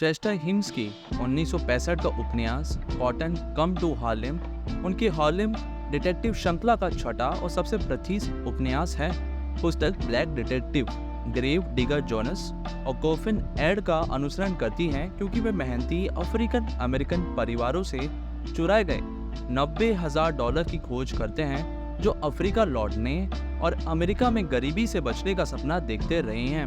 Chester hymns की 1965 का उपन्यास कॉटन कम टू हार्लेम उनकी हार्लेम डिटेक्टिव श्रृंखला का छठा और सबसे प्रसिद्ध उपन्यास है। पुस्तक black detective Grave Digger Jones और कोफिन एड का अनुसरण करती है, क्योंकि वे मेहनती अफ्रीकन अमेरिकन परिवारों से चुराए गए $90,000 की खोज करते हैं, जो अफ्रीका लौटने और अमेरिका में गरीबी से बचने का सपना देखते रहे हैं।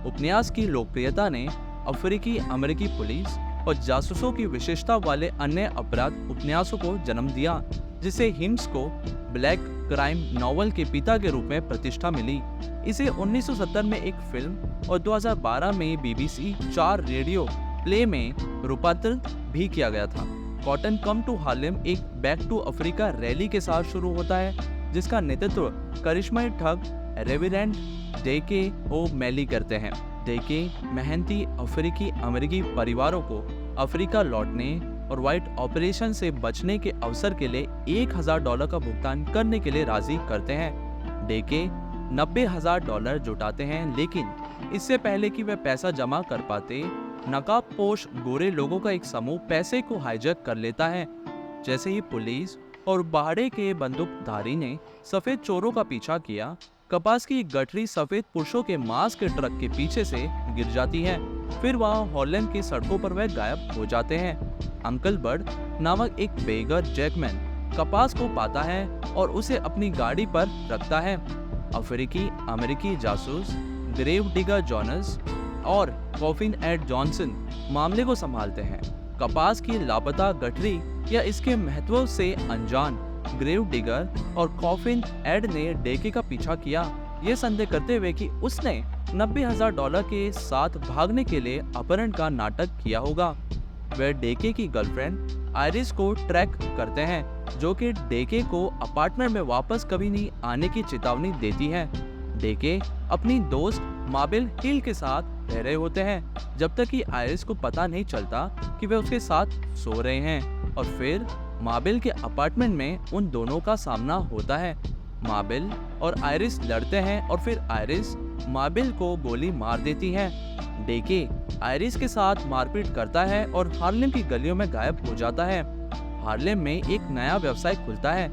उपन्यास की लोकप्रियता ने अफ्रीकी अमेरिकी पुलिस और जासूसों की विशेषता वाले अन्य अपराध उपन्यासों को जन्म दिया, जिसे हिम्स को ब्लैक क्राइम नॉवल के पिता के रूप में प्रतिष्ठा मिली। इसे 1970 में एक फिल्म और 2012 में BBC 4 रेडियो प्ले में रूपांतरित भी किया गया था। कॉटन कम टू हार्लेम एक बैक टू अफ्रीका रैली के साथ शुरू होता है, जिसका नेतृत्व करिश्माई ठग रेवरेंड डेके ओ मैली करते हैं। डेके मेहनती अफ्रीकी अमेरिकी परिवारों को अफ्रीका लौटने और व्हाइट ऑपरेशन से बचने के अवसर के लिए $1,000 का भुगतान करने के लिए राजी करते हैं। डेके $90,000 जुटाते हैं, लेकिन इससे पहले कि वे पैसा जमा कर पाते, नकाबपोश गोरे लोगों का एक समूह पैसे को हाईजैक कर लेता है। जैसे ही पुलिस और बाड़े के बंदूकधारी ने सफेद चोरों का पीछा किया, कपास की एक गठरी सफेद पुरुषों के मांस के ट्रक के पीछे से गिर जाती है। फिर वहां हार्लेम की सड़कों पर वह गायब हो जाते हैं। अंकल बर्ड नामक एक बेगर जैकमैन कपास को पाता है और उसे अपनी गाड़ी पर रखता है। अफ्रीकी अमेरिकी जासूस ग्रेव डिगर जोनस और कॉफिन एड जॉनसन मामले को संभालते हैं। कपास की लापता गठरी या इसके महत्व से अनजान ग्रेव डिगर और कॉफिन एड ने डेके का पीछा किया, ये संदेह करते हुए कि उसने $90,000 के साथ भागने के लिए अपहरण का नाटक किया होगा। वे डेके की गर्लफ्रेंड आयरिस को ट्रैक करते हैं, जो कि डेके को अपार्टमेंट में वापस कभी नहीं आने की चेतावनी देती है। डेके अपनी दोस्त माबेल हिल के साथ रह रहे होते हैं, जब तक कि आयरिस को पता नहीं चलता कि वे उसके साथ सो रहे हैं, और फिर माबेल के अपार्टमेंट में उन दोनों का सामना होता है। माबेल और आयरिस लड़ते हैं और फिर आयरिस माबेल को गोली मार देती है। डेके आयरिस के साथ मारपीट करता है और हार्लेम की गलियों में गायब हो जाता है। हार्लेम में एक नया व्यवसाय खुलता है,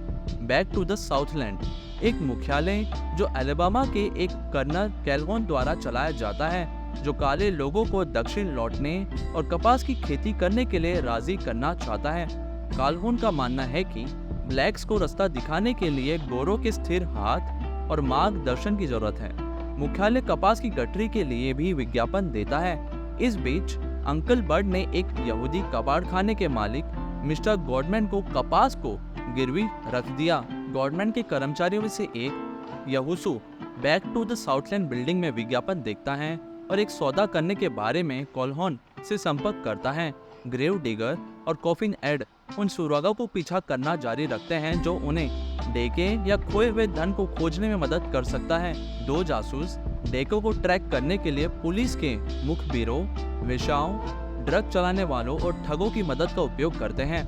बैक टू द साउथलैंड, एक मुख्यालय जो अलेबामा के एक कर्नल कैल्होन द्वारा चलाया जाता है, जो काले लोगों को दक्षिण लौटने और कपास की खेती करने के लिए राजी करना चाहता है। कैल्होन का मानना है कि ब्लैक्स को रास्ता दिखाने के लिए गोरों के स्थिर हाथ और मार्गदर्शन की जरूरत है। मुख्यालय कपास की गठरी के लिए भी विज्ञापन देता है। इस बीच अंकल बर्ड ने एक यहूदी कबाड़खाने के मालिक मिस्टर गॉडमैन को कपास को गिरवी रख दिया। गॉडमैन के कर्मचारियों में से एक यहूसू back to the Southland building में विज्ञापन देखता है और एक सौदा करने के बारे में कैल्होन से संपर्क करता है। ग्रेव डिगर और कॉफिन एड उन सुरागों को पीछा करना जारी रखते हैं, जो उन्हें डेके या खोए हुए धन को खोजने में मदद कर सकता है। दो जासूस डेके को ट्रैक करने के लिए पुलिस के मुखबिरों, वेश्याओं, ड्रग चलाने वालों और ठगों की मदद का उपयोग करते हैं।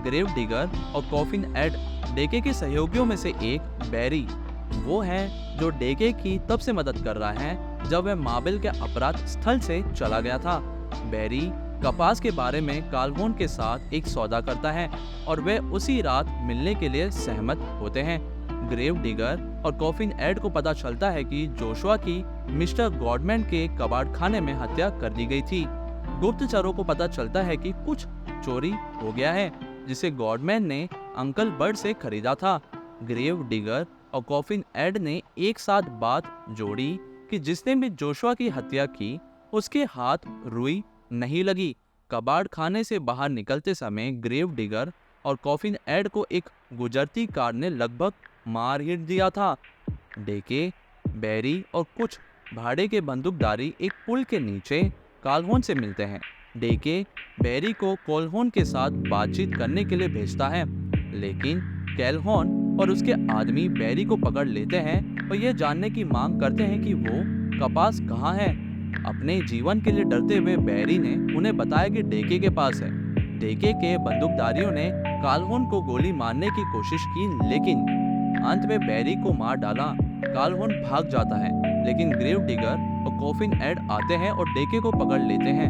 ग्रेव डिगर और कॉफिन एड डेके के सहयोगियों में से एक बैरी वो है जो डेके की तब से मदद कर रहा है जब वह माबेल के अपराध स्थल से चला गया था। बैरी कपास के बारे में कैल्होन के साथ एक सौदा करता है और वे उसी रात मिलने के लिए सहमत होते हैं। ग्रेव डिगर और कॉफिन एड को पता चलता है कि जोशुआ की मिस्टर गॉडमैन के कबाड़खाने में हत्या कर दी गई थी। गुप्तचरों को पता चलता है कि कुछ चोरी हो गया है, जिसे गॉडमैन ने अंकल बर्ड से खरीदा था। ग्रेव डिगर और कॉफिन एड ने एक साथ बात जोड़ी कि जिसने भी जोशुआ की हत्या की, उसके हाथ रुई नहीं लगी। कबाड़ खाने से बाहर निकलते समय ग्रेव डिगर और कॉफिन एड को एक गुजरती कार ने लगभग मार ही दिया था। डेके, बैरी और कुछ भाड़े के बंदूकधारी एक पुल के नीचे कैल्होन से मिलते हैं। डेके बैरी को कैल्होन के साथ बातचीत करने के लिए भेजता है, लेकिन कैल्होन और उसके आदमी बैरी को पकड़ लेते हैं और यह जानने की मांग करते हैं कि वो कपास कहाँ है। अपने जीवन के लिए डरते हुए बैरी ने उन्हें बताया कि डेके के पास है। डेके के बंदूकधारियों ने कैल्होन को गोली मारने की कोशिश की, लेकिन अंत में बैरी को मार डाला। कैल्होन भाग जाता है, लेकिन ग्रेव डिगर और कॉफिन एड आते हैं और डेके को पकड़ लेते हैं।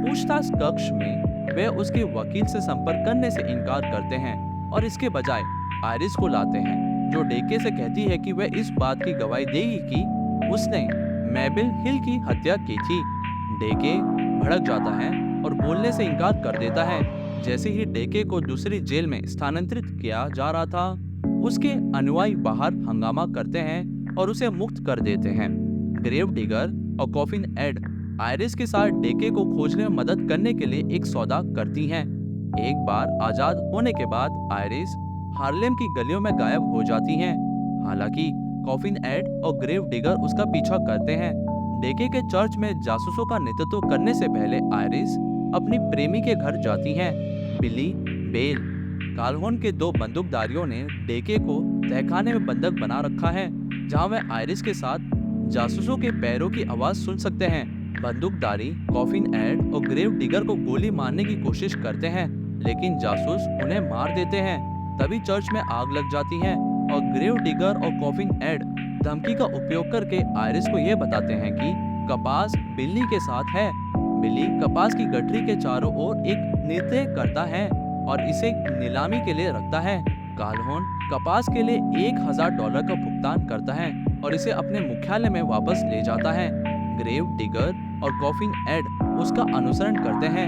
पूछताछ कक्ष में वे उसके वकील से संपर्क करने से इनकार करते हैं और इसके बजाय आयरिस को लाते हैं, जो डेके से कहती है कि वह इस बात की गवाही देगी कि उसने मैबिल हिल की हत्या की थी। डेके भड़क जाता है और बोलने से इनकार कर देता है। जैसे ही डेके को दूसरी जेल में स्थानांतरित किया जा रहा था, उसके अनुयायी बाहर हंगामा करते हैं और उसे मुक्त कर देते हैं। ग्रेव डिगर और कॉफिन एड आयरिस के साथ डेके को खोजने में मदद करने के लिए एक सौदा करती हैं। एक बार आजाद होने के बाद आयरिस हार्लेम की गलियों में गायब हो जाती हैं। हालांकि कॉफिन एड और ग्रेव डिगर उसका पीछा करते हैं। डेके के चर्च में जासूसों का नेतृत्व करने से पहले आयरिस अपनी प्रेमी के घर जाती हैं, बिली बेल। काल्होन के दो बंदूकधारियों ने डेके को तहखाने में बंधक बना रखा है, जहां वह आयरिस के साथ जासूसों के पैरों की आवाज सुन सकते हैं। बंदूकधारी कॉफिन एड और ग्रेव डिगर को गोली मारने की कोशिश करते हैं, लेकिन जासूस उन्हें मार देते हैं। तभी चर्च में आग लग जाती है और ग्रेव डिगर और कॉफिन एड धमकी का उपयोग करके आयरिस को यह बताते हैं कि कपास बिल्ली के साथ है। बिल्ली कपास की गठरी के चारों ओर एक नृत्य करता है और इसे नीलामी के लिए रखता है। काल्होन कपास के लिए $1000 का भुगतान करता है और इसे अपने मुख्यालय में वापस ले जाता है। ग्रेव डिगर और कॉफिन एड उसका अनुसरण करते हैं।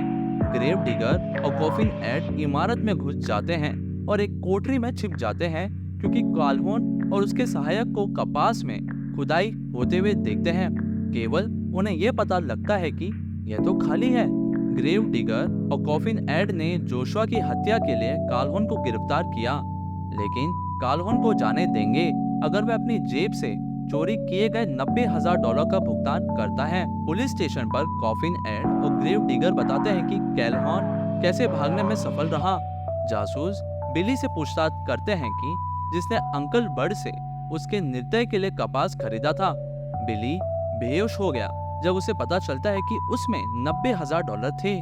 ग्रेव डिगर और कॉफिन एड इमारत में घुस जाते हैं और एक कोठरी में छिप जाते हैं, क्योंकि काल्होन और उसके सहायक को कपास में खुदाई होते हुए देखते हैं। केवल उन्हें यह पता लगता है कि यह तो खाली है। ग्रेव डिगर और कॉफिन एड ने जोशुआ की हत्या के लिए काल्होन को गिरफ्तार किया, लेकिन काल्होन को जाने देंगे अगर वह अपनी जेब से चोरी किए गए $90,000 का भुगतान करता है। पुलिस स्टेशन पर कॉफिन एड और ग्रेव डिगर बताते हैं कि काल्होन कैसे भागने में सफल रहा। जासूस बिली से पूछताछ करते हैं कि जिसने अंकल बर्ड से उसके नृत्य के लिए कपास खरीदा था। बिली बेहोश हो गया जब उसे पता चलता है कि उसमें $90,000 थे।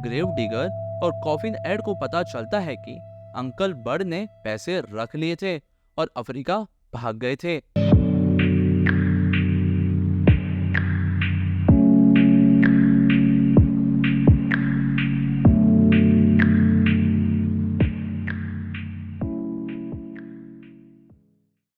ग्रेव डिगर और कॉफिन एड को पता चलता है कि अंकल बर्ड ने पैसे रख लिए थे और अफ्रीका भाग गए थे।